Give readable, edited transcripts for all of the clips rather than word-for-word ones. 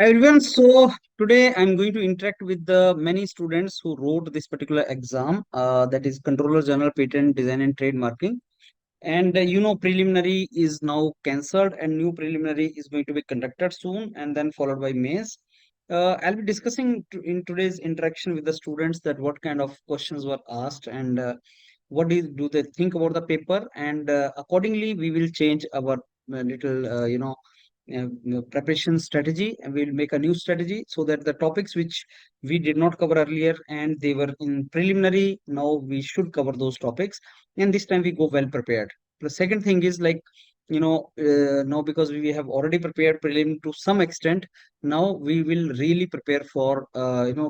Everyone, so today I'm going to interact with the many students who wrote this particular exam, that is Controller General Patent Design and Trademarking. And preliminary is now cancelled, and new preliminary is going to be conducted soon, and then followed by mains. I'll be discussing in today's interaction with the students that what kind of questions were asked and do they think about the paper, and accordingly we will change our little preparation strategy, and we'll make a new strategy so that the topics which we did not cover earlier and they were in preliminary, now we should cover those topics, and this time we go well prepared. The second thing is like, now because we have already prepared prelim to some extent, now we will really prepare for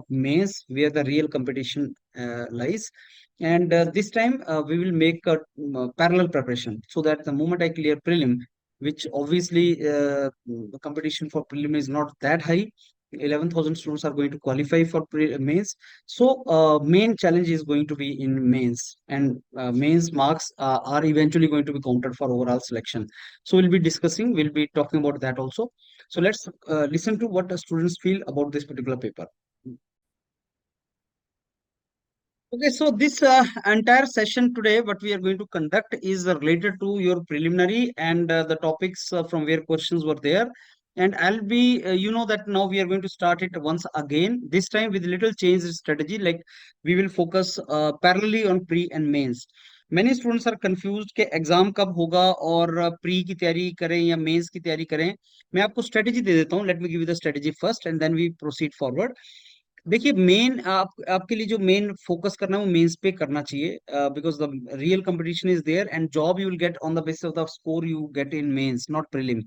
mains where the real competition lies. And this time we will make a parallel preparation so that the moment I clear prelim, which obviously the competition for prelim is not that high. 11,000 students are going to qualify for mains. So main challenge is going to be in mains, and mains marks are eventually going to be counted for overall selection. So we'll be talking about that also. So let's listen to what the students feel about this particular paper. Okay, so this entire session today, what we are going to conduct is related to your preliminary and the topics from where questions were there. And I'll be, that now we are going to start it once again, this time with little change in strategy, like we will focus parallelly on pre and mains. Many students are confused कि exam कब होगा और pre की तैयारी करें या mains की तैयारी करें. मैं आपको स्ट्रेटेजी दे देता हूँ. Let me give you the strategy first and then we proceed forward. देखिए, मेन आपके लिए जो मेन फोकस करना है वो मेंस पे करना चाहिए, because the real competition is there and job you will get on the basis of the score you get in mains, not prelim.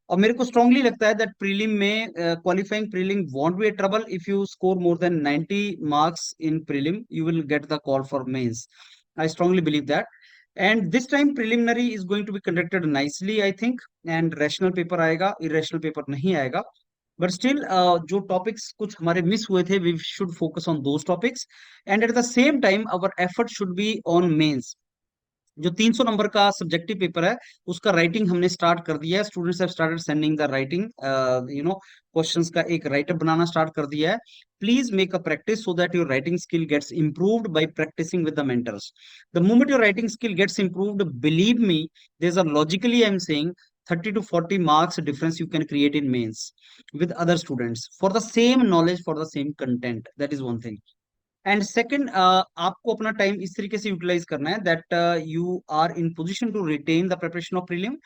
और मेरे को स्ट्रांगली लगता है दैट प्रीलिम में qualifying prelim won't be a trouble. If you score more than 90 marks in prelim you will get the call for mains. I strongly believe that. And this time preliminary is going to be conducted nicely I think, and rational paper आएगा, irrational paper नहीं आएगा. But still जो topics कुछ हमारे miss हुए थे, we should focus on those topics, and at the same time our effort should be on mains. जो 300 number का सब्जेक्टिव पेपर है उसका राइटिंग हमने स्टार्ट कर दिया है. Students have started sending the writing, questions का एक राइटअप बनाना स्टार्ट कर दिया है. Please make a practice so that your writing skill gets improved by practicing with the mentors. The moment your writing skill gets improved, believe me, there is a logically I am saying 30 to 40 marks difference you can create in mains with other students for the same knowledge, for the same content. That is one thing. And second, आपको अपना time इस तरीके से utilise करना है that you are in position to retain the preparation of prelim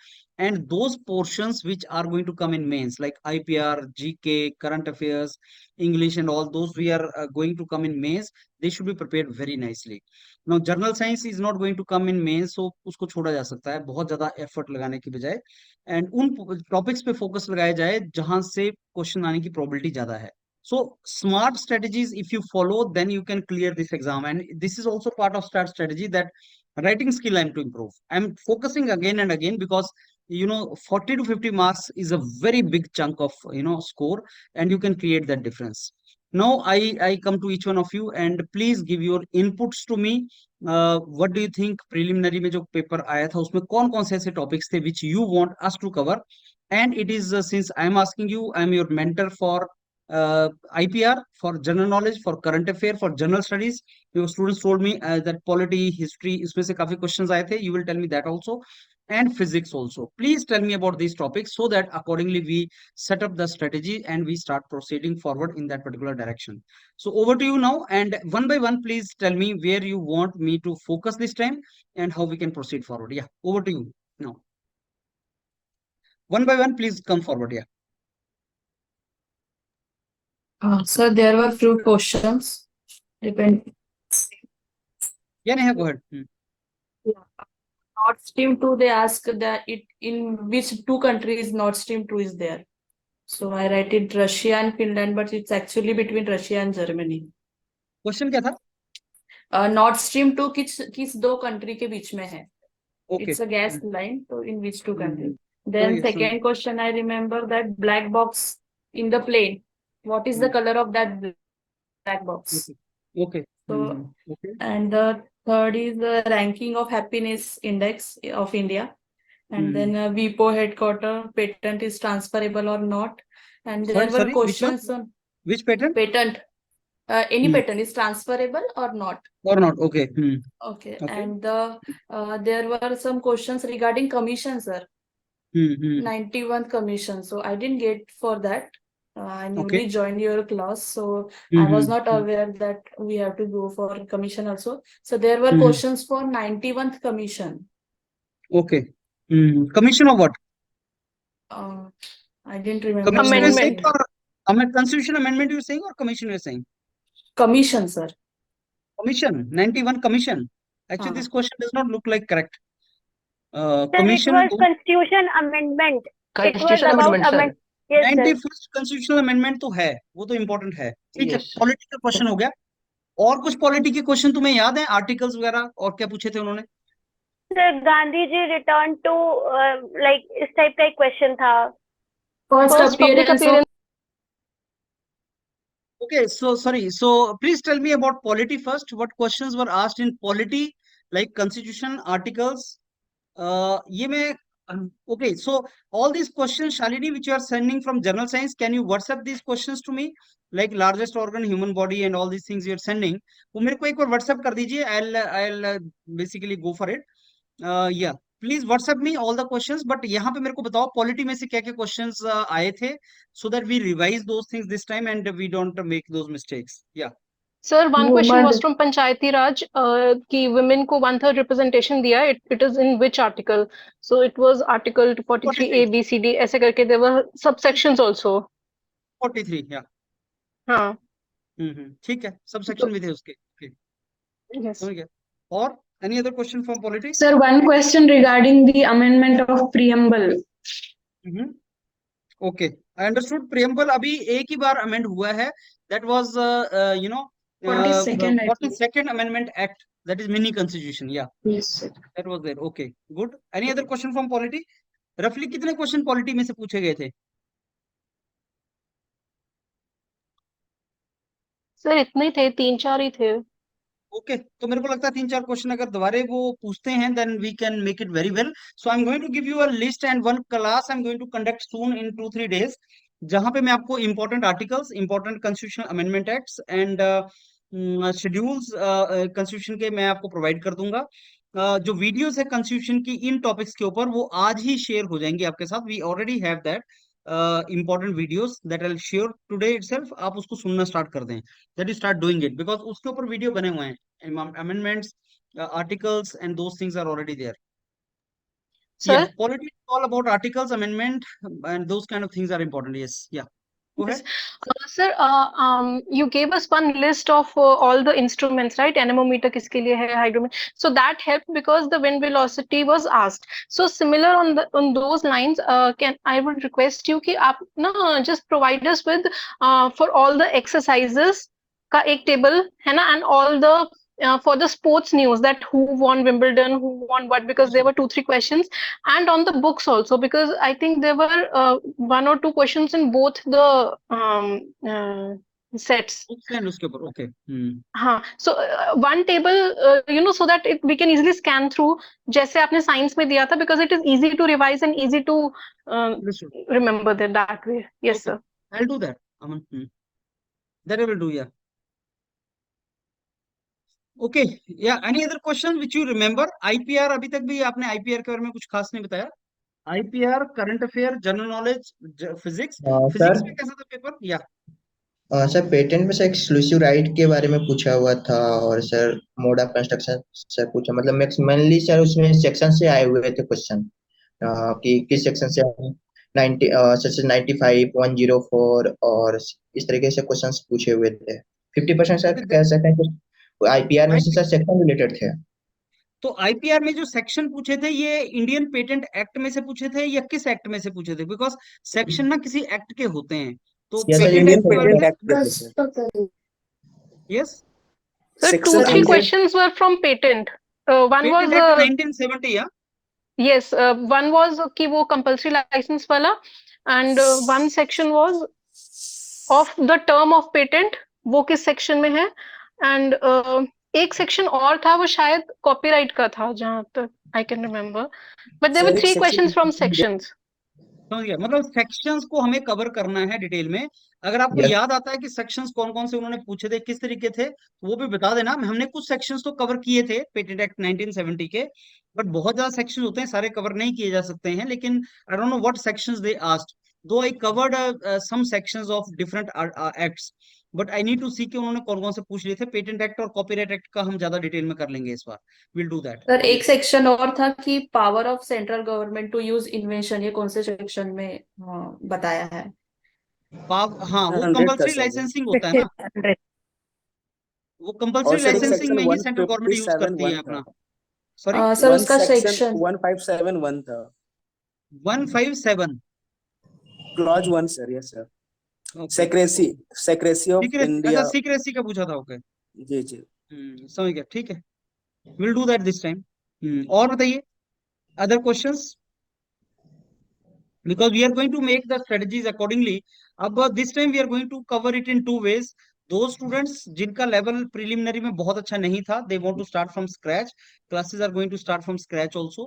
and those portions which are going to come in mains like IPR, GK, current affairs, English and all those we are going to come in mains. They should be prepared very nicely. Now general science is not going to come in mains, so उसको छोड़ा जा सकता है बहुत ज्यादा effort लगाने की बजाय, एंड उन टॉपिक्स पे फोकस लगाया जाए जहां से क्वेश्चन आने की प्रोबेबिलिटी ज्यादा है. So smart strategies, if you follow, then you can clear this exam. And this is also part of start strategy that writing skill I'm to improve. I'm focusing again and again because 40 to 50 marks is a very big chunk of score, and you can create that difference. Now I come to each one of you and please give your inputs to me. What do you think preliminary में जो paper आया था उसमें कौन कौन से ऐसे topics थे which you want us to cover? And it is since I'm asking you, I'm your mentor for IPR, for general knowledge, for current affair, for general studies. Your students told me that polity, history, इसमें से काफी questions आए थे. You will tell me that also, and physics also. Please tell me about these topics so that accordingly we set up the strategy and we start proceeding forward in that particular direction. So over to you now, and one by one, please tell me where you want me to focus this time and how we can proceed forward. Yeah, over to you now. One by one, please come forward. Yeah. Sir, there were few questions. Depend. Yeah, Neha, go ahead. Yeah. Nord Stream 2, they ask that it in which two countries Nord Stream 2 is there. So I write it Russia and Finland, but it's actually between Russia and Germany. Question क्या था? Nord Stream 2 किस दो country के बीच में है? Okay. It's a gas line, so in which two countries? Oh, Then yes. second question, I remember that black box in the plane. What is the color of that black box? Okay. So, Okay. and the third is the ranking of happiness index of India. And then WIPO headquarter patent is transferable or not. And there were Sorry, which one? questions on Which pattern? patent. Any Hmm. patent is transferable or not? Or not? Okay. Okay. Okay. And there were some questions regarding commission, sir. 91st commission. So I didn't get for that. I newly Okay. joined your class, so I was not Hmm. aware that we have to go for commission also. So there were Hmm. questions for 91st commission. Okay. Commission of what? I didn't remember. Commission you're saying, Amendment. or constitution amendment you're saying, or commission you're saying? Commission, sir. Commission, 91 commission. Actually, this question does not look like correct. Sir, it Commission was Constitution Amendment. It was Constitutional about amendment, sir. amendment. Yes, sir. 91st constitutional amendment तो है, वो तो important है। ठीक है, Yes. Polity का question हो गया। और कुछ पॉलिटी के क्वेश्चन तुम्हें याद है, आर्टिकल्स वगैरह, और क्या पूछे थे उन्होंने? Sir Gandhi ji return to like इस टाइप का एक क्वेश्चन था। First First public appearance of appearance. Okay, so sorry. So please tell me about polity first. What questions were asked in polity, like constitution, articles? ये मैं okay. So all these questions, Shalini, which you are sending from General Science, can you WhatsApp these questions to me? Like largest organ, human body, and all these things you are sending. वो मेरे को एक बार WhatsApp कर दीजिए. I'll basically go for it. Yeah. Please WhatsApp me all the questions, but यहाँ पे मेरे को बताओ पॉलिटी में से क्या क्या क्वेश्चंस आए थे, so that we revise those things this time and we don't make those mistakes. या Sir, one question woman. was from Panchayati Raj कि women को 1/3 representation दिया. It is in which article? So it was article 243 A, B, C, D ऐसे करके there were subsections also. 43, या हाँ. ठीक है, सब सेक्शन भी थे उसके। Yes. समझ गया। और any other question from polity? Sir, one question regarding the amendment of preamble. Okay, I understood. Preamble अभी एक ही बार amend हुआ है, that was 42nd, I think. 42nd Amendment Act, that is mini constitution. Yeah, Yes, sir. that was there. Okay, good. Any other question from polity? Roughly कितने question polity में से पूछे गए थे? सर इतने ही थे, 3-4 ही थे। ओके, तो मेरे को लगता है 3-4 क्वेश्चन अगर दोबारा वो पूछते हैं, then we can make it very well. So I am going to give you a list and one class I am going to conduct soon in 2-3 days, जहां पे मैं आपको important articles, important constitutional amendment acts and schedules constitution के मैं आपको provide कर दूंगा। जो वीडियोस है कॉन्स्टिट्यूशन की इन टॉपिक्स के ऊपर, वो आज ही शेयर हो जाएंगे आपके साथ। We already have that important videos that I'll share today itself. आप उसको सुनना स्टार्ट कर दें, that you start doing it, because उसके ऊपर वीडियो बने हुए हैं, amendments, articles and those things are already there. Sir? Yeah, politics is all about articles, amendment, and those kind of things are important. Yes, yeah. Go ahead. Sir, you gave us one list of all the instruments, right? Anemometer किसके लिए है, hygrometer. So that helped because the wind velocity was asked. So similar on those lines, I would request you कि आप ना just provide us with for all the exercises का एक table है ना, and all the for the sports news, that who won Wimbledon, who won what, because there were 2-3 questions, and on the books also, because I think there were 1 or 2 questions in both the sets. उसके ऊपर, okay. हाँ, so one table, so that we can easily scan through, जैसे आपने science में दिया था, because it is easy to revise and easy to remember that way. Yes, okay, sir. I'll do that, Aman. That I will do, yeah. Okay, या any other question which you remember? IPR, अभी तक भी आपने IPR के बारे में कुछ खास नहीं बताया। IPR, current affair, general knowledge, physics में कैसा था पेपर? या सर पेटेंट में सर एक्सक्लूसिव राइट के बारे में पूछा हुआ था, और सर मोड ऑफ कंस्ट्रक्शन से पूछा, मतलब मेनली सर उसमें सेक्शन से आए हुए थे क्वेश्चन, कि किस सेक्शन से 90 सेक्शन 95, 104 और इस तरीके से क्वेश्चंस पूछे हुए थे। 50% सर कह सकते हैं आईपीआर में से सर सेक्शन रिलेटेड थे। तो आईपीआर में जो सेक्शन पूछे थे, ये इंडियन पेटेंट एक्ट में से पूछे थे या किस एक्ट में से पूछे थे? बिकॉज सेक्शन ना किसी एक्ट के होते हैं, तो Indian patent act. Yes sir 2-3 questions were from patent. One was 1970, yeah. Yes, one was कि वो compulsory license वाला, and one section was of the term of patent, वो किस section में है, and एक section और था, वो शायद copyright का था, जहाँ तक I can remember, but there were 3 questions from sections. समझ गया, मतलब सेक्शंस को हमें कवर करना है डिटेल में। अगर आपको यस याद आता है कि सेक्शंस कौन कौन से उन्होंने पूछे थे, किस तरीके थे, तो वो भी बता देना। हमने कुछ सेक्शंस तो कवर किए थे पेटेंट एक्ट 1970 के, बट बहुत ज्यादा सेक्शंस होते हैं, सारे कवर नहीं किए जा सकते हैं। लेकिन I don't know what sections they asked, though I covered some sections of different acts, but I need to see कि उन्होंने कौन कौन से पूछ लिए थे। पेटेंट एक्ट और कॉपीराइट एक्ट का हम ज्यादा डिटेल में कर लेंगे इस बार, विल डू दैट। सर एक सेक्शन और था कि power of central government to use invention, ये कौन से सेक्शन में बताया है? हाँ, वो 100 का कंपल्सरी सर वो। लाइसेंसिंग होता है ना, 100। वो और कंपल्सरी सर एक लाइसेंसिंग सेक्शन में ही सेंट्रल गवर्नमेंट यूज 157 करती है वन था। अपना। सॉरी, सर वन उसका सेक्शन सेक्शन 157 वन था। 157। Clause 1 sir, yes sir. Okay, secrecy of secret, अच्छा इंडिया। सीक्रेसी का पूछा था, ओके। जी जी। समझ गया, ठीक है, will do that this time. और बताइए, other questions, because we are going to make the strategies accordingly. अब this time we are going to cover it in two ways. Those students जिनका लेवल प्रिलिमिनरी में बहुत अच्छा नहीं था, they want to start from scratch. Classes are going to start from scratch also.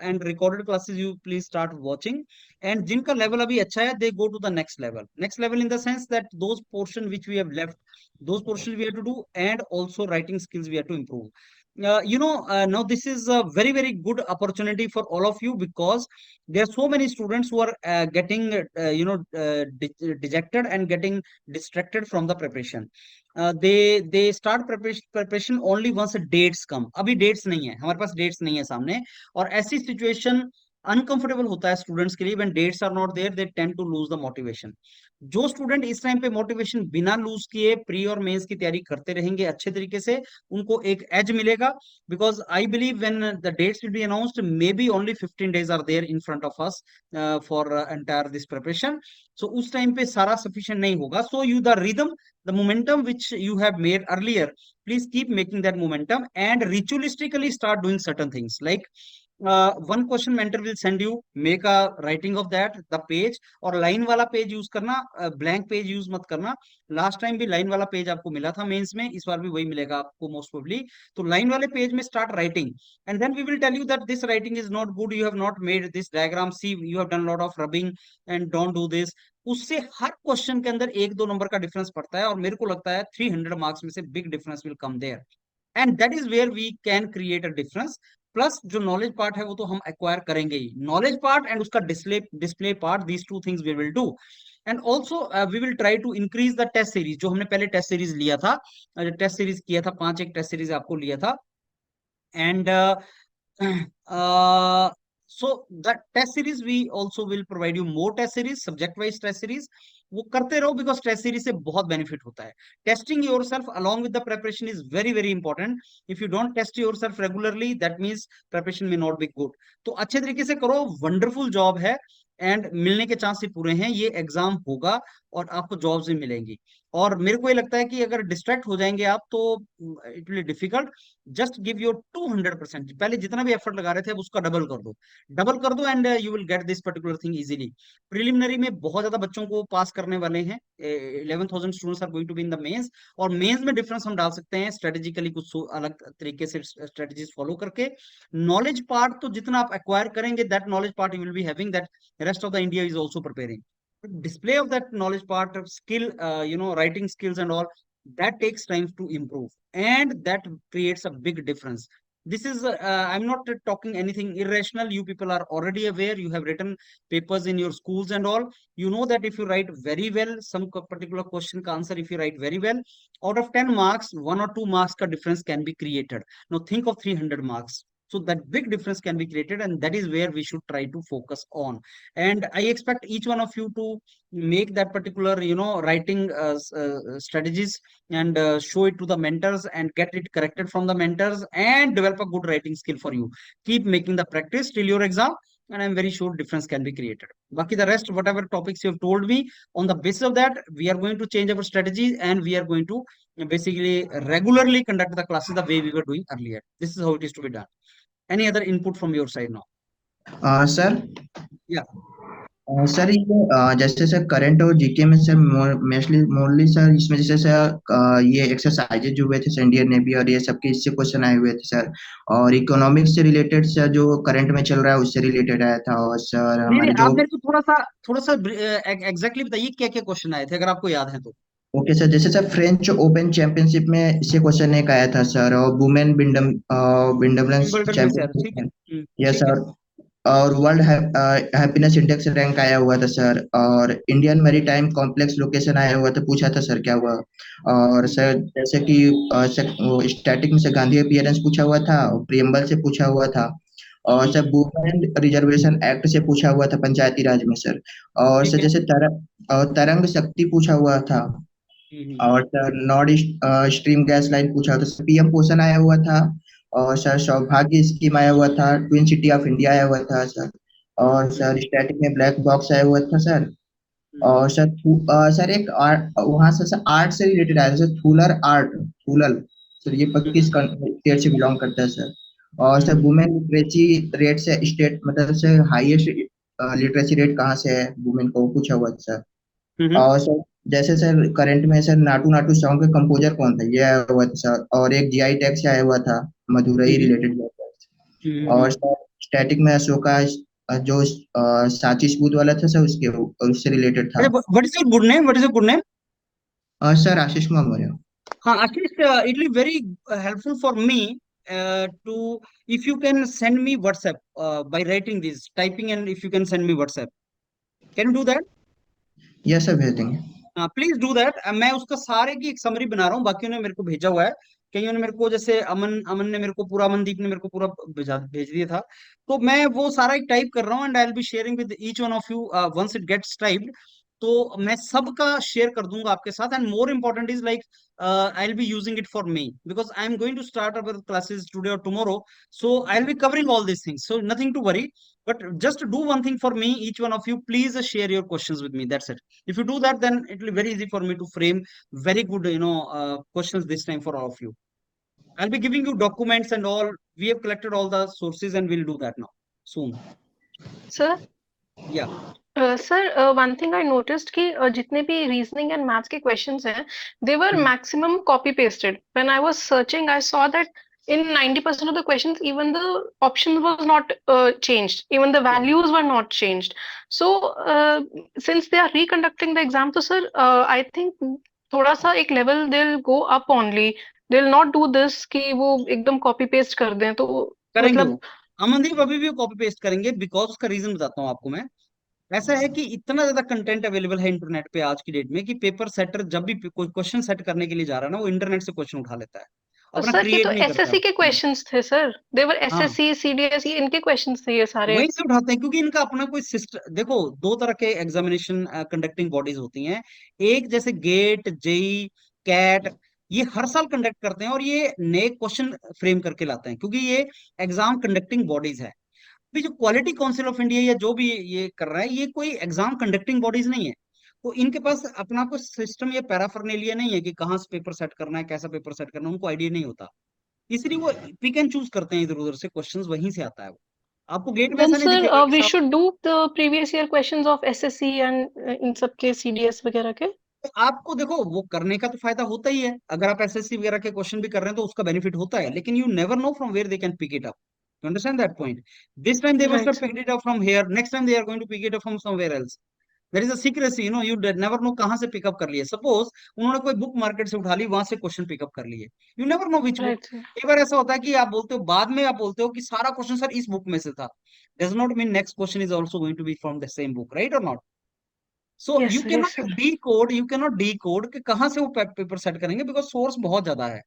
And recorded classes you please start watching. And जिनका level अभी अच्छा है, they go to the next level. Next level in the sense that those portion which we have left, those portions we have to do, and also writing skills we have to improve. Now this is a very very good opportunity for all of you, because there are so many students who are getting dejected and getting distracted from the preparation. They start preparation only once the dates come. अभी dates नहीं है हमारे पास, dates नहीं है सामने, और ऐसी situation uncomfortable होता है स्टूडेंट्स के लिए। when dates are not there, they tend to lose the motivation. जो स्टूडेंट इस टाइम पे मोटिवेशन बिना लूज किए प्री और मेंस की तैयारी करते रहेंगे अच्छे तरीके से, उनको एक एज मिलेगा। because I believe when the dates will be announced, maybe only 15 days are there in front of us for entire this preparation. So उस टाइम पे सारा sufficient नहीं होगा, so you the rhythm, the momentum which you have made earlier, please keep making that momentum and ritualistically start doing certain things like one question mentor will send you, make a writing of that the page, और line वाला page use करना, blank page use मत करना। Last time भी line वाला page आपको मिला था मेंस में, इस बार भी वही मिलेगा आपको मोस्ट प्रोबेबली। तो लाइन वाले पेज में start writing, and then we will tell you that this writing is not good, you have not made this diagram, see you have done lot of rubbing and don't do this. उससे हर question के अंदर 1-2 number का difference पड़ता है, और मेरे को लगता है 300 मार्क्स में से big difference will come there, and that is where we can create a difference. Plus जो नॉलेज पार्ट है वो तो हम एक्वायर करेंगे ही, नॉलेज पार्ट एंड उसका display part, these two things we will do. And also we will try to increase the test series, जो हमने पहले टेस्ट सीरीज लिया था, टेस्ट सीरीज किया था 5 एक टेस्ट सीरीज आपको लिया था। And so the test series we also will provide you more test series, subject wise test series, वो करते रहो, because test series से बहुत benefit होता है। Testing yourself along with the preparation is very very important. If you don't test yourself regularly, that means preparation may not be good. तो अच्छे तरीके से करो, wonderful job है, एंड मिलने के चांस ही पूरे हैं। ये एग्जाम होगा और आपको जॉब्स भी मिलेंगी। और मेरे को ये लगता है कि अगर डिस्ट्रैक्ट हो जाएंगे आप तो it will difficult. Just give your 200%, पहले जितना भी एफर्ट लगा रहे थे अब उसका डबल कर दो and you will get this particular thing easily. Preliminary में बहुत ज्यादा बच्चों को पास करने वाले हैं, 11,000 students are going to be in the mains, और मेंस में डिफरेंस हम डाल सकते हैं स्ट्रेटेजिकली, कुछ अलग तरीके से स्ट्रेटेजीज फॉलो करके। नॉलेज पार्ट तो जितना आप एक्वायर करेंगे, that knowledge part you will be having, that rest of the India is also preparing. Display of that knowledge part of skill, writing skills and all, that takes time to improve, and that creates a big difference. This is I'm not talking anything irrational. You people are already aware, you have written papers in your schools and all. You know that if you write very well some particular question ka answer, if you write very well, out of 10 marks 1 or 2 marks ka difference can be created. Now think of 300 marks, so that big difference can be created, and that is where we should try to focus on. And I expect each one of you to make that particular writing strategies, and show it to the mentors and get it corrected from the mentors, and develop a good writing skill for you. Keep making the practice till your exam, and I'm very sure difference can be created. Baki the rest, whatever topics you have told me, on the basis of that we are going to change our strategy, and we are going to basically regularly conduct the classes the way we were doing earlier. This is how it is to be done. Any other input from your side now? Sir Yeah. Sir ये जैसे sir current और GK में sir mostly sir इसमें जैसे sir ये exercises जो हुए थे सर इंडियन नेवी और ये सबके इससे क्वेश्चन आए हुए थे सर। और इकोनॉमिक्स से रिलेटेड सर जो करंट में चल रहा है उससे रिलेटेड आया था। और सर नहीं नहीं, हमारे आप जो मेरे को थोड़ा सा एग्जैक्टली बताइए क्या क्या क्वेश्चन आए थे, अगर आपको याद है तो। ओके सर, जैसे सर फ्रेंच ओपन चैंपियनशिप में इससे क्वेश्चन एक आया था सर। और वुमेन विंडमलेस विंबलडन में से ठीक है। चैंपियनशिप। यस ठीक है। सर। और वर्ल्ड हैप्पीनेस इंडेक्स रैंक आया हुआ था सर। और इंडियन मैरीटाइम कॉम्प्लेक्स लोकेशन आया हुआ था, पूछा था सर क्या हुआ। और सर जैसे कि स्टैटिक में से गांधी अपीयरेंस पूछा हुआ था, प्रियम्बल से पूछा हुआ था। और सर वुमेन रिजर्वेशन एक्ट से पूछा हुआ था पंचायती राज में सर। और ठीक सर है। जैसे तरंग शक्ति पूछा हुआ था। हम्म। और sir north stream gas line पूछा था सर। पीएम पोषण आया हुआ था। और सर सौभाग्य स्कीम आया हुआ था। ट्विन सिटी ऑफ इंडिया आया हुआ था सर। और हम्म। सर स्टैटिक में ब्लैक बॉक्स आया हुआ था सर। हम्म। और सर सर एक आर्ट वहां से सर आर्ट से रिलेटेड आया था सर, थूलर आर्ट। थूलल सर, ये हम्म। किस स्टेट से बिलोंग करता है सर। और सर हम्म। वुमेन लिटरेसी रेट से स्टेट मतलब से हाईएस्ट लिटरेसी रेट कहाँ से है वुमेन को, पूछा हुआ था सर। हम्म। और सर जैसे सर करंट में सर नाटू नाटू सॉन्ग के कंपोजर कौन था, ये आया हुआ था सर। और एक जीआई टैग से आया हुआ था, मदुरई हम्म। रिलेटेड। और हम्म। सर स्टैटिक में अशोका जो सांची सबूत वाला था सर, उसके उससे रिलेटेड था। अच्छा, what is your good name, what is your good name? और सर आशीष कुमार मौर्य। हाँ, at least it will very helpful for me too, if you can send me WhatsApp by writing this, typing, and if you can send me WhatsApp, can you do that? Yes sir, भेज देंगे। Please do that. मैं उसका सारे की एक summary बना रहा हूँ, बाकियों ने मेरे को भेजा हुआ है। कईयों ने मेरे को, जैसे अमन अमन ने मेरे को पूरा, अमनदीप ने मेरे को पूरा भेज दिया था। तो मैं वो सारा एक टाइप कर रहा हूँ, and I will be sharing with each one of you once it gets typed. तो मैं सबका शेयर कर दूंगा आपके साथ, and more important is like I will be using it for me, because I am going to start our classes today और tomorrow. So I will be covering all these things, so nothing to worry. But just do one thing for me, each one of you, please share your questions with me, that's it. If you do that, then it will be very easy for me to frame very good, questions this time for all of you. I'll be giving you documents and all. We have collected all the sources, and we'll do that now soon. Sir, Yeah. Sir one thing I noticed कि जितने भी reasoning and maths के questions हैं दे वर Hmm. Maximum copy pasted when I was searching I saw that in 90% of the questions even the options was not changed, even the Yeah. values were not changed. So since they are reconducting the exam, so sir I think थोड़ा सा एक level they'll go up only, they'll not do this कि वो एकदम copy paste कर दें तो करेंगे मतलब वो। अमनदीप अभी भी कॉपी पेस्ट करेंगे, बिकॉज उसका रीजन बताता हूँ आपको मैं। ऐसा है कि इतना ज्यादा कंटेंट अवेलेबल है इंटरनेट पे आज की डेट में, कि पेपर सेटर जब भी कोई क्वेश्चन सेट करने के लिए जा रहा है ना, वो इंटरनेट से क्वेश्चन उठा लेता है, अपना सर ये क्रिएट तो नहीं करता। एसएससी के क्वेश्चंस थे सर, देवर हाँ, एसएससी सीडीएस, ये इनके क्वेश्चंस थे ये सारे। वहीं से उठाते हैं, क्योंकि इनका अपना कोई सिस्टम, देखो दो तरह के एग्जामिनेशन कंडक्टिंग बॉडीज होती हैं। एक जैसे गेट, जेई, कैट, ये हर साल कंडक्ट करते हैं, और ये नए क्वेश्चन फ्रेम करके लाते हैं, क्योंकि ये एग्जाम कंडक्टिंग बॉडीज है। अभी जो क्वालिटी काउंसिल ऑफ इंडिया या जो भी ये कर रहा है, ये कोई एग्जाम कंडक्टिंग बॉडीज नहीं है। तो इनके पास अपना कोई सिस्टम या पैराफर्नेलिया नहीं है कि कहाँ से पेपर सेट करना है, कैसा पेपर सेट करना है, उनको आइडिया नहीं होता। इसलिए वो पिक एंड चूज करते हैं इधर उधर से क्वेश्चंस, वहीं से आता है वो। आपको गेट में देन ऐसा नहीं सर दिखेगा कि वी साहब, should do the previous year questions of SSC and in सब के सीडीएस वगैरह के। तो आपको देखो वो करने का तो फायदा होता ही है, अगर आप एसएससी वगैरह के क्वेश्चन भी कर रहे हैं तो उसका बेनिफिट होता है, लेकिन you never know from where they can pick it up. You understand that point? This time they must right have sir. picked it up from here, next time they are going to pick it up from somewhere else. There is a secrecy, you never know कहाँ से pickup कर लिए। Suppose उन्होंने कोई book market से उठा ली, वहां से क्वेश्चन पिकअप कर लिए, you never know which book. Right sir. कई बार ऐसा होता है कि आप बोलते हो, बाद में आप बोलते हो कि सारा क्वेश्चन सर इस बुक में से था, does not mean next question is also going to be from the same book, right और not? So yes you sir, can yes not sir. Decode, you can not decode कि कहाँ से वो paper set करेंगे, because source बहुत ज्यादा है।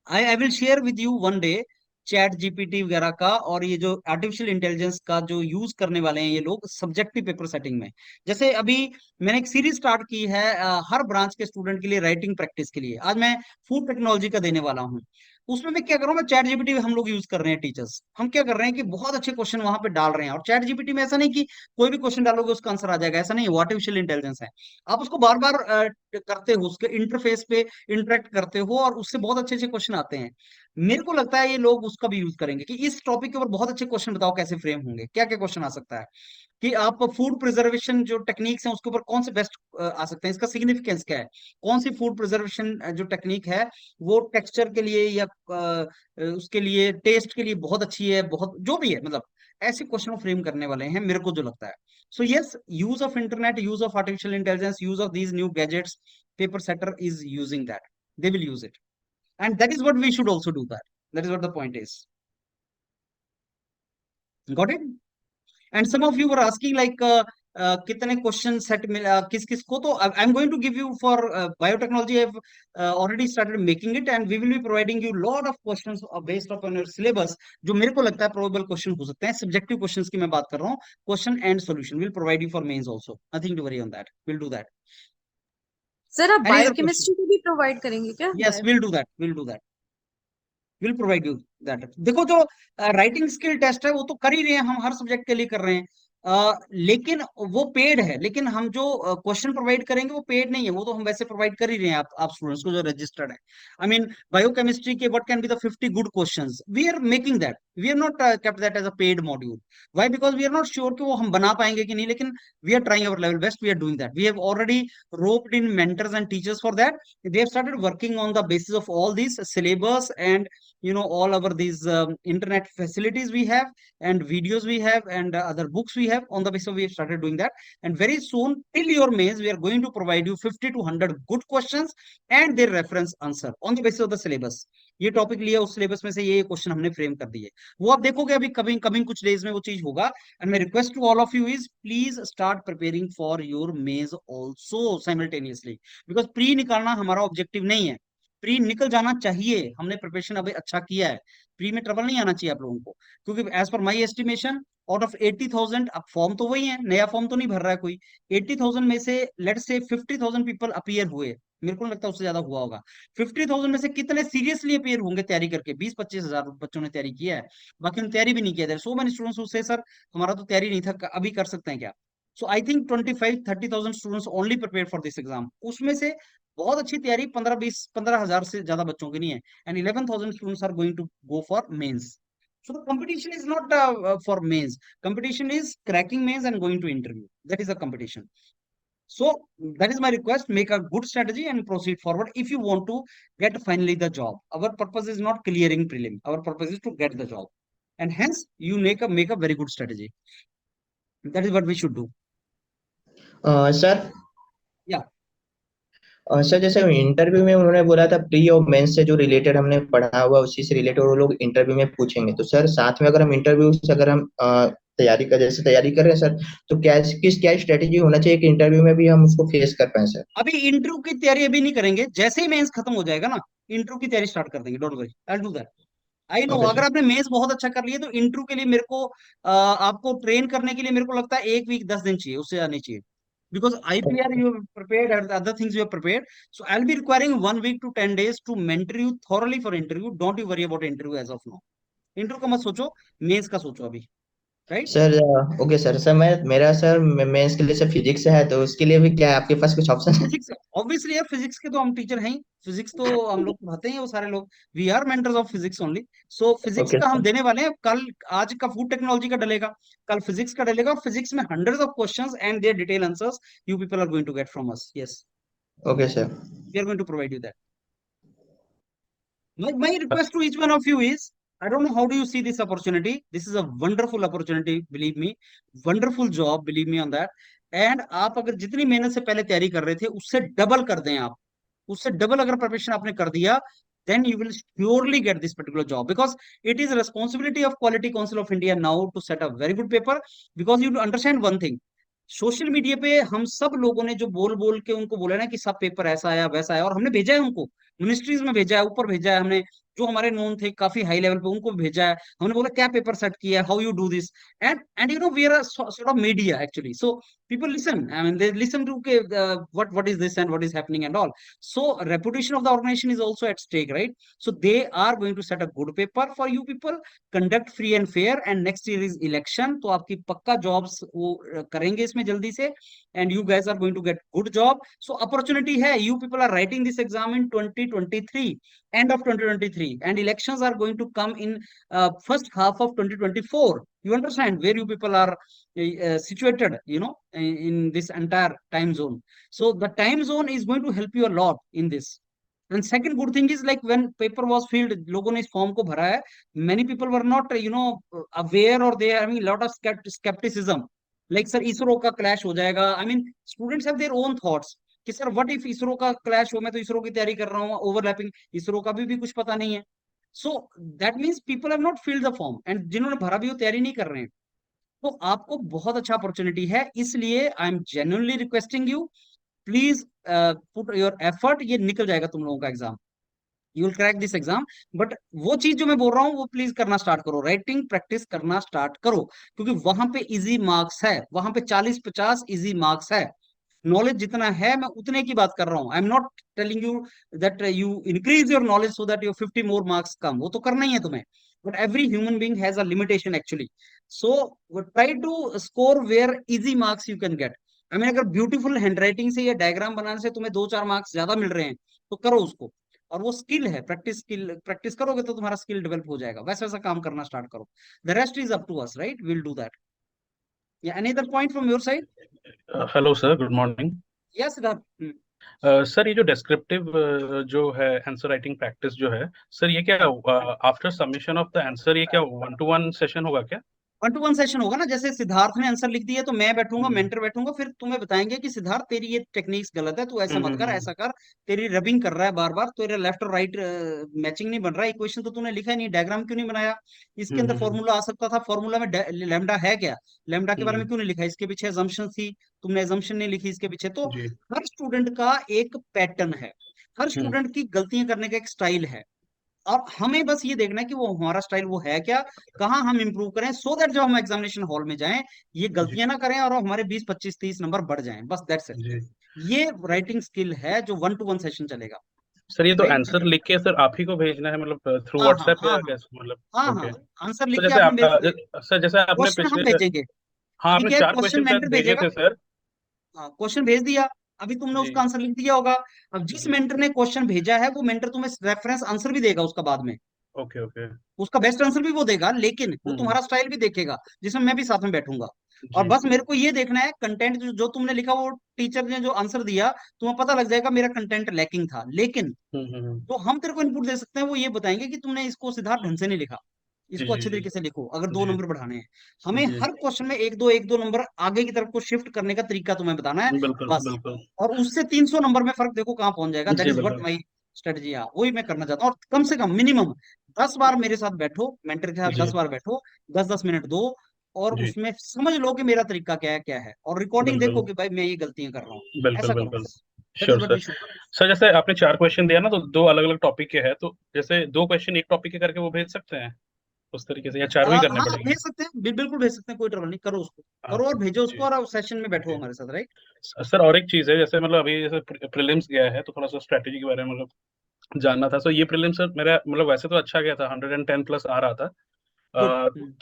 I will share with you one day chat GPT वगैरह का, और ये जो आर्टिफिशियल इंटेलिजेंस का जो यूज करने वाले हैं ये लोग सब्जेक्टिव पेपर सेटिंग में। जैसे अभी मैंने एक सीरीज स्टार्ट की है हर ब्रांच के स्टूडेंट के लिए, राइटिंग प्रैक्टिस के लिए। आज मैं फूड टेक्नोलॉजी का देने वाला हूँ। उसमें मैं क्या कर रहा हूँ, मैं चैट जीपीटी हम लोग यूज कर रहे हैं, टीचर्स हम क्या कर रहे हैं कि बहुत अच्छे क्वेश्चन वहां पे डाल रहे हैं। और चैट जीपीटी में ऐसा नहीं कि कोई भी क्वेश्चन डालोगे उसका आंसर आ जाएगा, ऐसा नहीं है, वो आर्टिफिशियल इंटेलिजेंस है। आप उसको बार बार करते हो, उसके इंटरफेस पे इंटरेक्ट करते हो, और उससे बहुत अच्छे अच्छे क्वेश्चन आते हैं। मेरे को लगता है ये लोग उसका भी यूज करेंगे कि इस टॉपिक के ऊपर बहुत अच्छे क्वेश्चन बताओ कैसे फ्रेम होंगे, क्या क्या क्वेश्चन आ सकता है। कि आप फूड प्रिजर्वेशन जो टेक्निक्स हैं उसके ऊपर कौन से बेस्ट आ सकते हैं, इसका सिग्निफिकेंस क्या है, कौन सी फूड प्रिजर्वेशन जो टेक्निक है वो टेक्सचर के लिए या उसके लिए टेस्ट के लिए बहुत अच्छी है, बहुत जो भी है, मतलब ऐसे क्वेश्चन फ्रेम करने वाले हैं मेरे को जो लगता है. So yes, use of internet, use of artificial intelligence, use of these new gadgets, paper setter is using that, they will use it, and that is what we should also do. That is what the point is. Got it? And some of you were asking like कितने question set मिला किस किस को, तो I am going to give you for biotechnology. I have already started making it and we will be providing you lot of questions based on your syllabus, जो मेरे को लगता है प्रोबेबल क्वेश्चन हो सकते हैं. सब्जेक्टिव क्वेश्चंस की मैं बात कर रहा हूँ. Question and solution will provide you for mains also, nothing to worry on that, will do that. Sir आप Any other बायोकेमिस्ट्री को भी प्रोवाइड करेंगे क्या? Yes, we'll do that, we'll do that, we'll provide you that. देखो जो writing skill test है वो तो कर ही रहे हैं, हम हर सब्जेक्ट के लिए कर रहे हैं. लेकिन वो पेड है, लेकिन हम जो क्वेश्चन प्रोवाइड करेंगे वो पेड नहीं है, वो तो हम वैसे प्रोवाइड कर ही रहे हैं आप स्टूडेंट्स को जो रजिस्टर्ड है. आई मीन बायोकेमिस्ट्री के what can be the 50 good questions, we are making that, we are not kept that as a paid module. Why? Because we are not sure कि वो हम बना पाएंगे कि नहीं, लेकिन we are trying our level best, we are doing that. We have already roped in mentors and teachers for that. They have started working on the basis of all these syllabus and all over these internet facilities we have and videos we have and other books we have. On the basis of we have started doing that, and very soon till your mains we are going to provide you 50 to 100 good questions and their reference answer on the basis of the syllabus. ये topic लिया उस syllabus में से ये question हमने frame कर दिए, वो आप देखोगे अभी कमिंग कुछ डेज में वो चीज होगा. And my request to all of you is please start preparing for your mains also simultaneously, because pre निकालना हमारा ऑब्जेक्टिव नहीं है. प्री निकल जाना चाहिए, हमने प्रिपरेशन अभी अच्छा किया है, प्री में ट्रबल नहीं आना चाहिए आप लोगों को, क्योंकि as per my estimation out of 80,000, अब फॉर्म तो वही है, नया फॉर्म तो नहीं भर रहा है कोई. 80,000 में से लेट से 50,000 पीपल अपीयर हुए, मेरे को नहीं लगता उससे ज्यादा हुआ होगा. 50,000 में से कितने सीरियसली अपीयर होंगे तैयारी करके? 20-25 हजार बच्चों ने तैयारी किया है, बाकी उन्होंने तैयारी भी नहीं किया. सो मेनी स्टूडेंट्स उससे सर हमारा तो तैयारी नहीं था, अभी कर सकते हैं क्या? So I think 25-30,000 students only prepare for this exam. उसमें से बहुत अच्छी तैयारी 15,000 से ज्यादा बच्चों की नहीं है, and 11,000 students are going to go for mains. So the competition is not for mains. Competition is cracking mains and going to interview. That is the competition. So that is my request. Make a good strategy and proceed forward if you want to get finally the job. Our purpose is not clearing prelim. Our purpose is to get the job, and hence you make a very good strategy. That is what we should do. Sir Yeah. Sir जैसे interview में उन्होंने बोला था pre और mains से जो related हमने पढ़ा हुआ उसी से रिलेटेड वो लोग इंटरव्यू में पूछेंगे, तो सर साथ में अगर हम इंटरव्यू से अगर हम तैयारी कर रहे हैं सर, तो क्या स्ट्रेटेजी होना चाहिए कि इंटरव्यू में भी हम उसको फेस कर पाए सर? अभी इंटरव्यू की तैयारी अभी नहीं करेंगे, जैसे ही मेंस खत्म हो जाएगा ना इंटरव्यू की तैयारी स्टार्ट कर देंगे. Don't worry, I will do that. I know Okay, अगर sir. आपने मेंस बहुत अच्छा कर लिया तो इंटरव्यू के लिए मेरे को आपको ट्रेन करने के लिए मेरे को लगता है 1 वीक 10 दिन चाहिए, उससे आने चाहिए. Because IPR you have prepared and the other things you have prepared, so I'll be requiring 1 week to 10 days to mentor you thoroughly for interview. Don't you worry about interview as of now. Interview का मत सोचो, mains का सोचो अभी, right? Sir okay sir मेरा sir mains के लिए sir physics है, तो उसके लिए भी क्या है आपके पास कुछ ऑप्शन है? फिजिक्स ऑब्वियसली यार, फिजिक्स के तो हम टीचर हैं ही, फिजिक्स तो हम लोग पढ़ाते हैं वो सारे लोग, we are mentors of physics only. So physics okay का हम सर. देने वाले हैं कल. आज का फूड टेक्नोलॉजी का डलेगा, कल फिजिक्स का डलेगा. फिजिक्स में hundreds of questions and their detail answers you people are going to get from us. Yes, okay sir. We are going to provide you that. My request to each one of you is, I don't know how do you see this opportunity. This is a wonderful opportunity, believe me. Wonderful job, believe me on that. And आप अगर जितनी मेहनत से पहले तैयारी कर रहे थे उससे डबल कर दें आप, उससे डबल अगर प्रिपरेशन आपने कर दिया, then you will surely get this particular job, because it is a responsibility of Quality Council of India now to set a very good paper. Because you understand one thing, social media पे हम सब लोगों ने जो बोल बोल के उनको बोला ना कि सब पेपर ऐसा आया वैसा आया, और हमने भेजा है उनको, मिनिस्ट्रीज में भेजा है, ऊपर भेजा है हमने, जो हमारे नोन थे काफी हाई लेवल पे उनको भेजा है. हमने बोला क्या पेपर सेट किया, how you do this, and we are sort of media actually. So people listen, I mean they listen to what is this and what is happening and all. So reputation of the organization is also at stake, right? So they are going to set a good paper for you people, conduct free and fair, and next year is election, तो आपकी पक्का jobs वो करेंगे इसमें जल्दी से, and you guys are going to get good job. So opportunity है, you people are writing this exam in 2023 end of 2023, and elections are going to come in first half of 2024. You understand where you people are situated, you know, in this entire time zone. So the time zone is going to help you a lot in this. And second good thing is, like, when paper was filled, लोगों ने इस form को भरा है, many people were not, you know, aware, or they are having a lot of skepticism. Like, sir, ISRO का clash हो जाएगा. I mean, students have their own thoughts कि सर व्हाट इफ इसरो का क्लैश हो, मैं तो इसरो की तैयारी कर रहा हूँ, ओवरलैपिंग, इसरो का भी कुछ पता नहीं है. So that means people have not filled the form, and जिन्होंने भरा भी वो तैयारी नहीं कर रहे हैं. तो आपको बहुत अच्छा अपॉर्चुनिटी है, इसलिए I am genuinely requesting you, please put your effort. ये निकल जाएगा तुम लोगों का exam, you will crack this exam. But वो चीज जो मैं बोल रहा हूँ वो प्लीज करना स्टार्ट करो, राइटिंग प्रैक्टिस करना स्टार्ट करो, क्योंकि वहां पे इजी मार्क्स है, वहां पे 40-50 इजी मार्क्स है. नॉलेज जितना है मैं उतने की बात कर रहा हूँ. I am not telling you that you increase your knowledge so that your 50 more marks come, वो तो करना ही है तुम्हें. But every human being has a limitation actually. So try to score where easy marks you can get. I mean, अगर beautiful handwriting से या diagram बनाने से तुम्हें 2-4 मार्क्स ज्यादा मिल रहे हैं तो करो उसको. और वो स्किल है, प्रैक्टिस करोगे तो तुम्हारा स्किल डेवलप हो जाएगा. वैसा वैसा काम करना स्टार्ट करो. The rest is up to us, right? Will do that. या any other point from your side? Hello sir, good morning. Yes Siddharth. Sir, ये जो डेस्क्रिप्टिव जो है आंसर राइटिंग प्रैक्टिस जो है सर, ये क्या after submission of the answer ये क्या 1-to-1 सेशन होगा क्या? 1-to-1 सेशन होगा ना. जैसे सिद्धार्थ ने आंसर लिख दिया तो मैं बैठूंगा, मेंटर बैठूंगा, फिर तुम्हें बताएंगे कि सिद्धार्थ तेरी ये टेक्निक्स गलत है, तू ऐसा मत कर, ऐसा कर, तेरी रबिंग कर रहा है बार बार, तेरा लेफ्ट और राइट मैचिंग नहीं बन रहा है, इक्वेशन तो तूने लिखा नहीं, डायग्राम क्यों नहीं बनाया, इसके अंदर फॉर्मूला आ सकता था, फॉर्मूला में लैम्डा है क्या, लैम्डा के बारे में क्यों नहीं लिखा, इसके पीछे assumption थी, तुमने assumption नहीं लिखी इसके पीछे. तो हर स्टूडेंट का एक पैटर्न है, हर स्टूडेंट की गलतियां करने का एक स्टाइल है, और हमें बस ये देखना है कि वो हमारा स्टाइल वो है क्या, कहाँ हम इंप्रूव करें, सो दैट जब हम एग्जामिनेशन हॉल में जाएं ये गलतियां ना करें और हमारे 20-25-30 नंबर बढ़ जाएं. बस दैट्स इट. ये राइटिंग स्किल है जो 1-to-1 सेशन चलेगा. सर, ये तो Right? आंसर लिख के सर आप ही को भेजना है, मतलब थ्रू हाँ व्हाट्सएप हाँ या हाँ कैसे, मतलब? हाँ ओके. हाँ, आंसर लिख तो के जैसे आपने मेरे को सर, जैसे आपने क्वेश्चन हम पिछले, भेजेंगे. हाँ, ठीक आपने है, 4 क्वेश्चन क्वेश्चन शायद मेंटर भेजे भेजेगा. थे सर. हाँ, क्वेश्चन भेज दिया, अभी तुमने जी उसका आंसर लिख दिया होगा. अब जिस जी. मेंटर ने क्वेश्चन भेजा है वो मेंटर तुम्हें रेफरेंस आंसर भी देगा उसका बाद में, ओके ओके. उसका बेस्ट आंसर भी वो देगा, लेकिन वो हम्म. तुम्हारा स्टाइल भी देखेगा जिसमें मैं भी साथ में बैठूंगा. और जी बस जी. मेरे को ये देखना है कंटेंट जो तुमने लिखा, वो टीचर ने जो आंसर दिया तुम्हें पता लग जाएगा मेरा कंटेंट लैकिंग था, लेकिन जो हम तेरे को इनपुट दे सकते हैं वो ये बताएंगे कि तुमने इसको सिद्धार्थ ढंग से नहीं लिखा, जी इसको जी अच्छे जी तरीके से लिखो, अगर 2 जी नंबर बढ़ाने हैं. हमें जी. हर क्वेश्चन में 1-2 नंबर आगे की तरफ को शिफ्ट करने का तरीका तुम्हें बताना है, बिल्कुल बस. बिल्कुल. और उससे 300 नंबर में फर्क देखो कहाँ पहुंच जाएगा. दैट जी इज व्हाट बिल्कुल. माई स्ट्रेटजी है, वही मैं करना चाहता हूँ. और कम से कम मिनिमम 10 बार मेरे साथ बैठो, मेंटर के साथ जी 10 बार बैठो, 10-10 मिनट दो, और जी. उसमें समझ लो कि मेरा तरीका क्या है, और रिकॉर्डिंग देखो बिल्कुल कि भाई मैं ये गलतियां कर रहा हूँ. बिल्कुल ऐसा करो बिल्कुल. बस. That is sure what sir. We should. Sir, जैसे आपने 4 क्वेश्चन दिया ना, तो 2 अलग अलग टॉपिक के हैं, तो जैसे 2 क्वेश्चन एक टॉपिक के करके वो भेज सकते हैं उस तरीके से, या 4 भी करने हाँ, पड़ेंगे? भेज सकते हैं, बिल्कुल भेज सकते हैं, कोई ट्रबल नहीं. करो उसको, करो और भेजो उसको, जी और सेशन में बैठो जी. हमारे साथ, राइट? सर, और एक चीज है, जैसे मतलब अभी जैसे प्रीलिम्स गया है तो थोड़ा सा स्ट्रेटेजी के बारे में मतलब जानना था. सो ये प्रीलिम्स सर मेरा मतलब वैसे तो अच्छा गया था, 110 प्लस आ रहा था. गुड.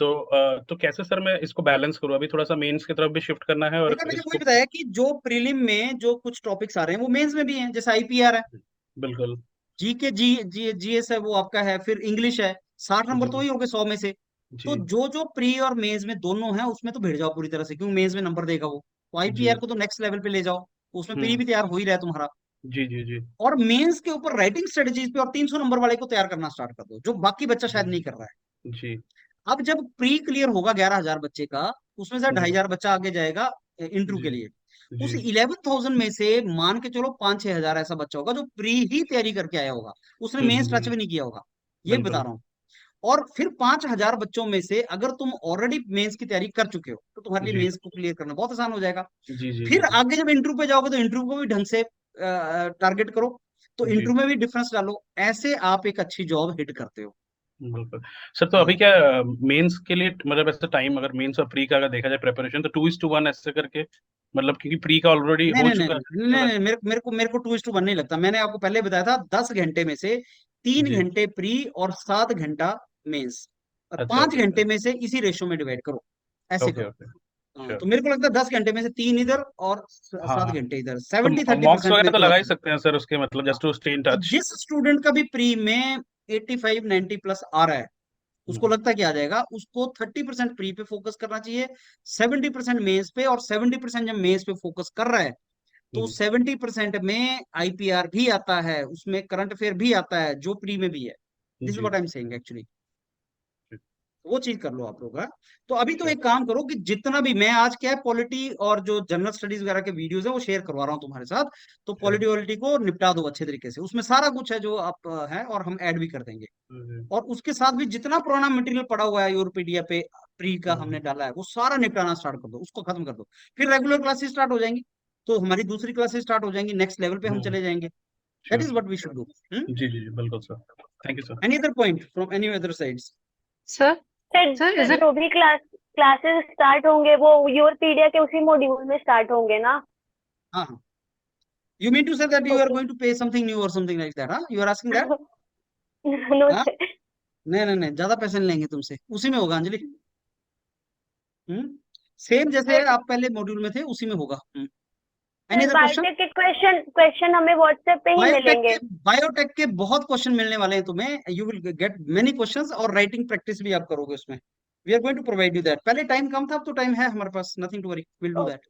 तो कैसे सर मैं इसको बैलेंस करूँ? अभी थोड़ा सा मेंस की तरफ भी शिफ्ट करना है, और देखा, मैंने वही इसको बताया कि जो प्रीलिम में जो कुछ टॉपिक्स आ रहे हैं वो मेंस में भी हैं, जैसे आईपीआर है, बिल्कुल. जीके जीएस है, वो आपका है, फिर इंग्लिश है. 60 नंबर जी तो ही हो गए 100 में से. तो जी. जो प्री और मेंस में दोनों है उसमें तो भिड़ जाओ पूरी तरह से, क्योंकि मेंस में नंबर देगा वो. तो आईपीआर जी. को तो नेक्स्ट लेवल पे ले जाओ, उसमें प्री भी तैयार हो ही रहा है तुम्हारा. जी जी जी. और मेंस के ऊपर राइटिंग स्ट्रेटजीज पे और 300 नंबर वाले को तैयार करना स्टार्ट कर दो, जो बाकी बच्चा शायद नहीं कर रहा है. जी. अब जब प्री क्लियर होगा 11,000 बच्चे का, उसमें से 2,500 बच्चा आगे जाएगा इंटरव्यू के जी लिए. उस जी. 11,000 में से मान के चलो 5-6 हजार ऐसा बच्चा होगा जो प्री ही तैयारी करके आया होगा, उसने मेंस टच भी नहीं किया होगा. ये बता बिल्कुल. रहा हूँ. और फिर 5,000 बच्चों में से अगर तुम ऑलरेडी मेंस की तैयारी कर चुके हो तो तुम्हारे लिए जी मेंस को क्लियर करना बहुत आसान हो जाएगा. जी जी फिर जी आगे जब इंटरव्यू पे जाओगे तो इंटरव्यू को भी ढंग से टारगेट करो, तो जी. इंटरव्यू में भी डिफरेंस डालो, ऐसे आप एक अच्छी जॉब हिट करते हो. बिल्कुल. सर, तो अभी हाँ. क्या मेंस के लिए मतलब ऐसे टाइम, अगर मेंस और प्री का अगर देखा जाए प्रिपरेशन, तो 2:1 ऐसे करके, मतलब क्योंकि प्री का ऑलरेडी नहीं हो नहीं नहीं चुका है नहीं नहीं थोड़ा. नहीं, मेरे को 2:1 नहीं लगता. मैंने आपको पहले बताया था 10 घंटे में से 3 जी. घंटे प्री और 7 घंटा मेंस, और अच्छा 5 अच्छा अच्छा. घंटे में से इसी रेशो में डिवाइड करो, ऐसे ओके करो. ओके. हाँ, Sure. तो मेरे को लगता है 10 घंटे में से 3 इधर और हाँ 7 हाँ घंटे इधर, तो 70-30% मॉक्स वगैरह मेरे तो को लगा ही लगता है। सकते हैं सर उसके, मतलब हाँ, जस्ट टू स्टे इन तो टच। जिस स्टूडेंट का भी प्री में 85-90 प्लस आ रहा है, उसको लगता है कि आ जाएगा, उसको 30% प्री पे फोकस करना चाहिए, 70% मेंस पे, और 70% जब मेंस पे फोकस कर रहा है तो 70% में आईपीआर भी आता है, उसमें करंट अफेयर भी आता है जो प्री में भी है। दिस इज जी what I am saying actually. जी, वो चीज कर लो आप लोग। हाँ? तो अभी तो sure. एक काम करो कि जितना भी मैं आज क्या है पॉलिटी और जो जनरल स्टडीज वगैरह के वीडियोस है वो शेयर करवा रहा हूँ तुम्हारे साथ, तो Sure. पॉलिटी वॉलिटी को निपटा दो अच्छे तरीके से, उसमें सारा कुछ है जो आप है, और हम ऐड भी कर देंगे। और उसके साथ भी जितना पुराना मटेरियल पड़ा हुआ है यूरोपीडिया पे प्री का हमने डाला है वो सारा निपटाना स्टार्ट कर दो, उसको खत्म कर दो। फिर रेगुलर क्लासेस स्टार्ट हो जाएंगी, तो हमारी दूसरी क्लासेस स्टार्ट हो जाएंगी, नेक्स्ट लेवल पे हम चले जाएंगे। That Sure. Is what we should do. जी जी जी बिल्कुल sir. Thank you sir. Any other point from any other sides? Sir, sir sir, is it जो भी क्लासेस स्टार्ट होंगे वो यूरोपीडिया के उसी मॉड्यूल में स्टार्ट होंगे ना? हाँ हाँ, you mean to say that you are okay. going to pay something new or something like that? हाँ, you are asking that? No हाँ, सर। नहीं नहीं नहीं, ज्यादा पैसे नहीं लेंगे तुमसे, उसी में होगा अंजलि। सेम जैसे आप पहले मॉड्यूल में थे उसी में होगा। Any sir other question? Biotech के क्वेश्चन हमें व्हाट्सएप पे ही मिलेंगे? बायोटेक के बहुत क्वेश्चन मिलने वाले हैं तुम्हें, you will get many questions, और राइटिंग प्रैक्टिस भी आप करोगे उसमें। We are going to provide you that. पहले टाइम कम था, अब तो टाइम है हमारे पास, nothing to worry, will do that.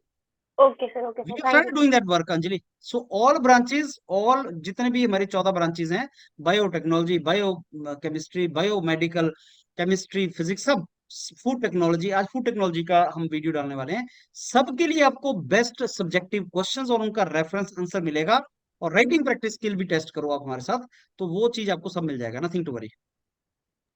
Okay sir, We have thank started you doing that work, Anjali. So all branches, all जितने भी हमारी 14 ब्रांचेस हैं, biotechnology, bio chemistry, biomedical chemistry, physics, सब, फूड टेक्नोलॉजी, आज food technology का हम video डालने वाले हैं। सबके लिए आपको बेस्ट सब्जेक्टिव क्वेश्चंस और उनका रेफरेंस आंसर मिलेगा, और राइटिंग प्रैक्टिस स्किल भी टेस्ट करो आप हमारे साथ, तो वो चीज आपको सब मिल जाएगा, नथिंग टू वरी।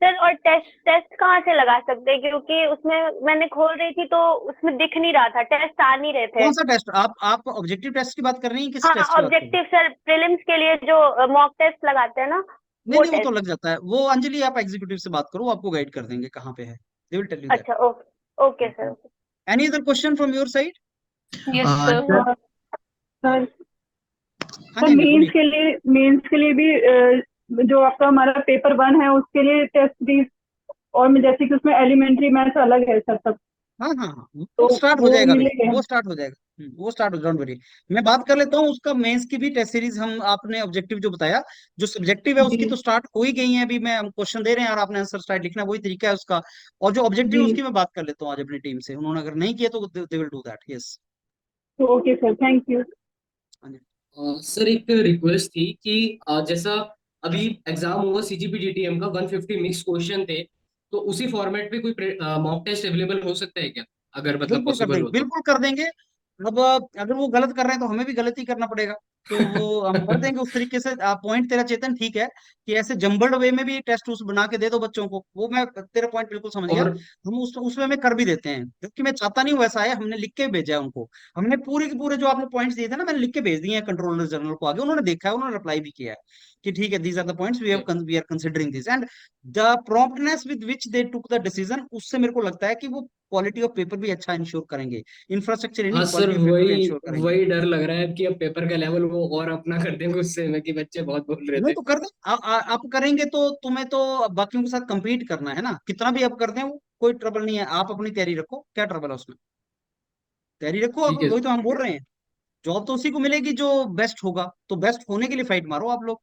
सर। और टेस्ट कहाँ से लगा सकते हैं, क्योंकि उसमें मैंने खोल रही थी तो उसमें दिख नहीं रहा था, टेस्ट आ नहीं रहे थे। कौन सा टेस्ट? आप ऑब्जेक्टिव टेस्ट की बात कर रही हैं, किस हाँ, टेस्ट की बात कर रही हैं? ऑब्जेक्टिव सर, प्रीलिम्स के लिए जो मॉक टेस्ट लगाते हैं ना, नहीं वो नहीं, वो तो टेस्ट। लग जाता है वो, अंजलि आप एग्जीक्यूटिव से बात करो, वो आपको गाइड कर देंगे कहाँ पे है, they will tell you that. अच्छा, okay sir. Any other question from your side? yes, sir? Sir हाँ सर जी, मेंस बोलिए। के लिए भी जो आपका हमारा पेपर 1 है उसके लिए टेस्ट भी, और जैसे कि उसमें एलिमेंट्री मैथ्स अलग है सर सब, हाँ हाँ हाँ, वो तो स्टार्ट हो वो जाएगा अभी, मिलेंगे? वो स्टार्ट हो जाएगा। वो स्टार्ट हो, डोंट वरी। मैं बात कर लेता हूँ उसका मेंस की भी टेस्ट सीरीज, हम आपने ऑब्जेक्टिव जो बताया, जो सब्जेक्टिव है उसकी जी तो स्टार्ट हो ही गई है, अभी मैं हम क्वेश्चन दे रहे हैं और आपने आंसर स्टार्ट लिखना, वही तरीका है उसका। और जो ऑब्जेक्टिव जी है उसकी मैं बात कर लेता हूँ आज अपनी टीम से, उन्होंने अगर नहीं किया तो they will do that. Yes. Okay sir, thank you. Sir एक रिक्वेस्ट थी कि जैसा अभी एग्जाम हुआ सीजीपी जीटीएम का 150 मिक्स क्वेश्चन थे, तो उसी फॉर्मेट पे कोई मॉक टेस्ट अवेलेबल हो सकता है क्या, अगर मतलब बिल्कुल कर पॉसिबल देंगे, हो तो? बिल्कुल कर देंगे। अब अगर वो गलत कर रहे हैं तो हमें भी गलती करना पड़ेगा, तो वो हम कर देंगे उस तरीके से। पॉइंट तेरा चेतन ठीक है कि ऐसे जम्बल्ड वे में भी टेस्ट उस बना के दे दो बच्चों को, वो मैं तेरा पॉइंट बिल्कुल समझ गया। और हम उस वे में कर भी देते हैं, क्योंकि मैं चाहता नहीं हूँ वैसा है, हमने लिख के भेजा है उनको। हमने पूरे के पूरे जो आपने पॉइंट्स दिए थे ना, मैंने लिख के भेज दिए हैं कंट्रोलर जनरल को, आगे उन्होंने देखा है, उन्होंने रिप्लाई भी किया है कि ठीक है, these are the points we are considering this, and the promptness with which they took the decision, उससे मेरे को लगता है कि वो क्वालिटी ऑफ पेपर भी अच्छा इंश्योर करेंगे, इंफ्रास्ट्रक्चर ही नहीं हाँ सर, क्वालिटी ऑफ पेपर भी वही इंश्योर करेंगे। वही डर लग रहा है कि अब पेपर का लेवल वो और अपना कर देंगे उससे में, कि बच्चे बहुत बोल रहे नहीं थे। तो कर दो, आप करेंगे तो तुम्हें तो बाकियों के साथ compete करना है ना, कितना भी आप कर दें वो कोई ट्रबल नहीं है, आप अपनी तैयारी रखो, क्या ट्रबल है उसमें? तैयारी रखो, अब ठीक है। वही तो हम बोल रहे हैं, जॉब तो उसी को मिलेगी जो बेस्ट होगा, तो बेस्ट होने के लिए फाइट मारो आप लोग,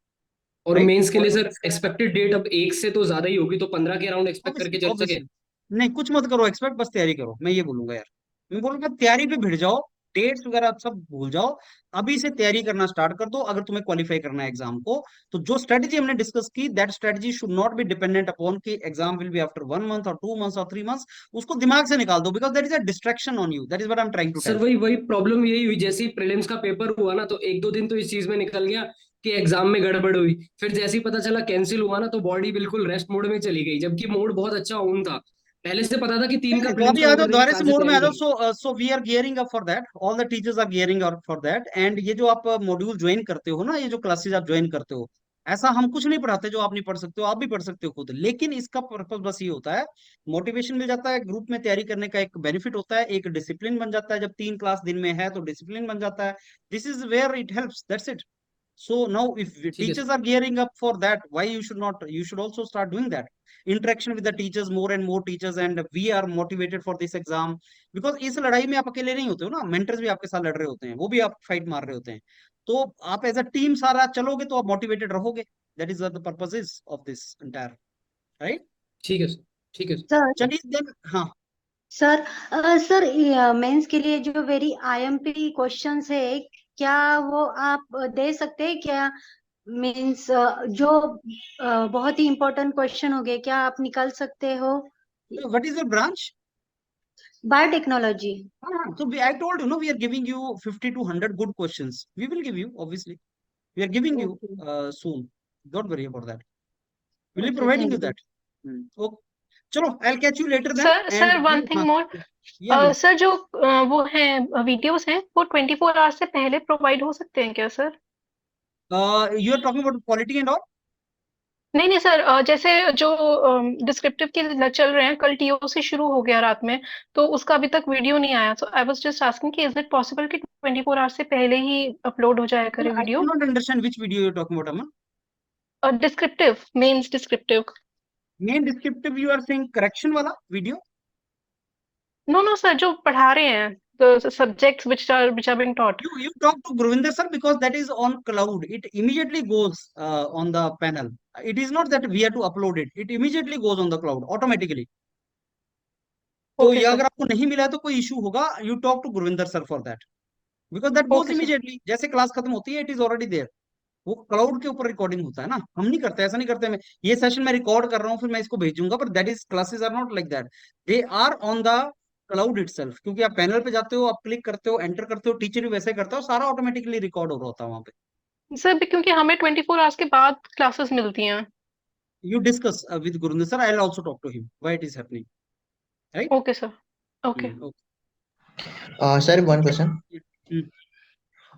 और राइट? मेंस के लिए सर एक्सपेक्टेड डेट अब 1 से तो ज्यादा ही होगी, तो 15 के अराउंड एक्सपेक्ट ऑब्वियसली करके चल सके? ऑब्वियसली, नहीं कुछ मत करो एक्सपेक्ट, बस तैयारी करो, मैं ये बोलूंगा यार। मैं बोलूंगा तैयारी पे भिड़ जाओ, डेट्स वगैरह सब भूल जाओ, अभी से तैयारी करना स्टार्ट कर दो। अगर तुम्हें क्वालिफाई करना है एग्जाम को, तो जो स्ट्रेटजी हमने डिस्कस की, that strategy should not be dependent upon कि exam will be after 1 month और 2 मंथ्स और 3 मंथ्स, उसको दिमाग से निकाल दो, because that is a distraction on you, that is what I am trying to sir tell. वही वही प्रॉब्लम यही हुई, जैसे ही प्रीलिम्स का पेपर हुआ ना, तो 1-2 दिन तो इस चीज में निकल गया कि एग्जाम में गड़बड़ हुई। फिर जैसे ही पता चला कैंसिल हुआ ना, तो बॉडी बिल्कुल रेस्ट मोड में चली गई, जबकि मोड बहुत अच्छा ऑन था। पहले से पता था कि 3 का नहीं, तो प्रीलिम्स अभी का आ जाओ, पेपर देके दोबारा से कहाँ से मोड में आ तैयारी जाओ। करूँ? So we are gearing up for that, all the teachers are gearing up for that, and ये जो आप मॉड्यूल ज्वाइन करते हो ना, ये जो क्लासेस आप ज्वाइन करते हो, ऐसा हम कुछ नहीं पढ़ाते जो आप नहीं पढ़ सकते हो, आप भी पढ़ सकते हो खुद, लेकिन इसका पर्पस बस ये होता है, मोटिवेशन मिल जाता है, ग्रुप में तैयारी करने का एक बेनिफिट होता है, एक डिसिप्लिन बन जाता है, जब 3 क्लास दिन में है तो डिसिप्लिन बन जाता है। This is where it helps, that's it. So now if ठीक है teachers are gearing up for that, why you should not, you should also start doing that interaction with the teachers, more and more teachers, and we are motivated for this exam, because इस लड़ाई में आप अकेले नहीं होते हो ना, mentors भी आपके साथ लड़ रहे होते हैं, वो भी आप फाइट मार रहे होते हैं, तो आप एज अ टीम सारा चलोगे तो आप मोटिवेटेड रहोगे. That is the purposes of this entire, right? ठीक है सर, ठीक है सर. सर चलिए देन. हाँ सर सर मेंस के लिए जो वेरी आईएमपी क्वेश्चंस है, क्या वो आप दे सकते हैं क्या? मींस जो बहुत ही इम्पोर्टेंट क्वेश्चन हो गए, क्या आप निकाल सकते हो? What is your branch? Biotechnology. So I told you, no, we are giving you 50 to 100 good questions. We will give you, obviously. We are giving you soon. Don't worry about that. We'll be Okay, providing thank you you. that. Okay. चलो, I'll catch you later then. Sir one thing हाँ, मोर, yeah, ma'am. Sir जो वो हैं videos हैं वो 24 hours से पहले provide हो सकते हैं क्या sir? You are talking about quality and all? नहीं सर, जैसे जो डिस्क्रिप्टिव के चल रहे हैं, कल टीओ से शुरू हो गया रात में, तो उसका अभी तक वीडियो नहीं आया. सो आई वाज जस्ट आस्किंग कि इज इट पॉसिबल कि 24 आवर्स से पहले ही अपलोड हो जाया करे I video? do not understand which video you're talking about, Aman. Descriptive, mains descriptive. Main descriptive, you are saying correction वाला video? नो सर, जो पढ़ा रहे हैं, the subjects which are being taught. You talk to Gurvinder sir, because that is on cloud. It immediately goes on the panel. It is not that we have to upload it. It immediately goes on the cloud automatically. तो Okay, ये sir. अगर आपको नहीं मिला है तो कोई issue होगा, you talk to Gurvinder sir for that, because that goes Okay, sir. Immediately. जैसे क्लास खत्म होती है, इट इज ऑलरेडी देयर. वो क्लाउड के ऊपर रिकॉर्डिंग होता है ना, हम नहीं करते, ऐसा नहीं करते. मैं ये सेशन में रिकॉर्ड कर रहा हूँ, फिर मैं इसको भेजूंगा, पर that is, classes are not like that. They are on the cloud itself, क्योंकि आप पैनल पे जाते हो, आप क्लिक करते हो, एंटर करते हो, टीचर भी वैसे करता हो, सारा ऑटोमेटिकली रिकॉर्ड हो रहा होता है वहां पे. सर क्योंकि हमें 24 आवर्स के बाद क्लासेस मिलती हैं. You discuss with Gurvinder sir. I'll also talk to him why it is happening. Right? Okay, sir. Okay. Okay. Sir one question. Hmm.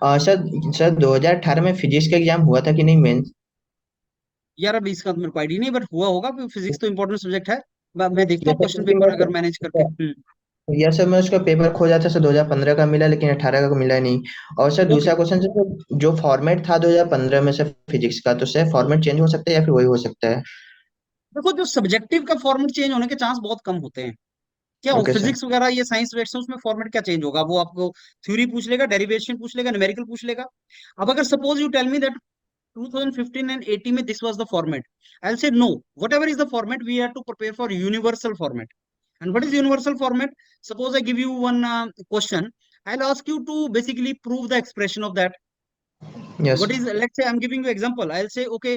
Sir 2018 में फिजिक्स का एग्जाम हुआ था कि नहीं मेंस? यार अभी इसका तो मेरे को आइडिया नहीं, बट हुआ होगा, क्योंकि फिजिक्स तो इंपॉर्टेंट सब्जेक्ट है. मैं देखता हूँ क्वेश्चन पेपर अगर मैनेज करके. यार सर मैं उसका पेपर खो जाता सर, 2015 का मिला लेकिन 18 का मिला नहीं. और सर दूसरा क्वेश्चन सर, जो फॉर्मेट था 2015 में सर फिजिक्स का, तो सर फॉर्मेट चेंज हो सकता है या फिर वही हो सकता है? देखो, जो सब्जेक्टिव का फॉर्मेट चेंज होने के चांस बहुत कम होते हैं. क्या Okay, sir. फिजिक्स वगैरह ये साइंस सब्जेक्ट्स हैं, उसमें फॉर्मेट क्या चेंज होगा? वो आपको थ्योरी पूछ लेगा, डेरिवेशन पूछ लेगा, न्यूमेरिकल पूछ लेगा. अब अगर suppose you tell me that 2015 and 18 में this was the format, I'll say no. Whatever is the format, we have to prepare for universal format. And what is universal format? Suppose I give you one question, I'll ask you to basically prove the expression of that. Yes. What is, let's say I'm giving you example, I'll say okay,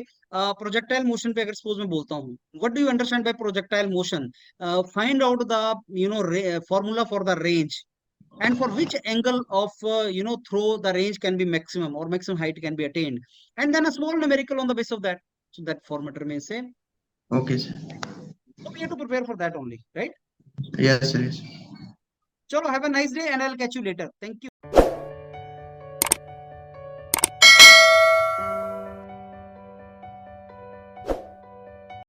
projectile motion पे अगर suppose मैं बोलता हूँ, what do you understand by projectile motion? Find out the formula for the range, and for which angle of throw the range can be maximum, or maximum height can be attained, and then a small numerical on the base of that. So that format remains same. Okay, sir. So we have to prepare for that only, right? Yes, sir. Yes. Chalo, have a nice day, and I'll catch you later. Thank you.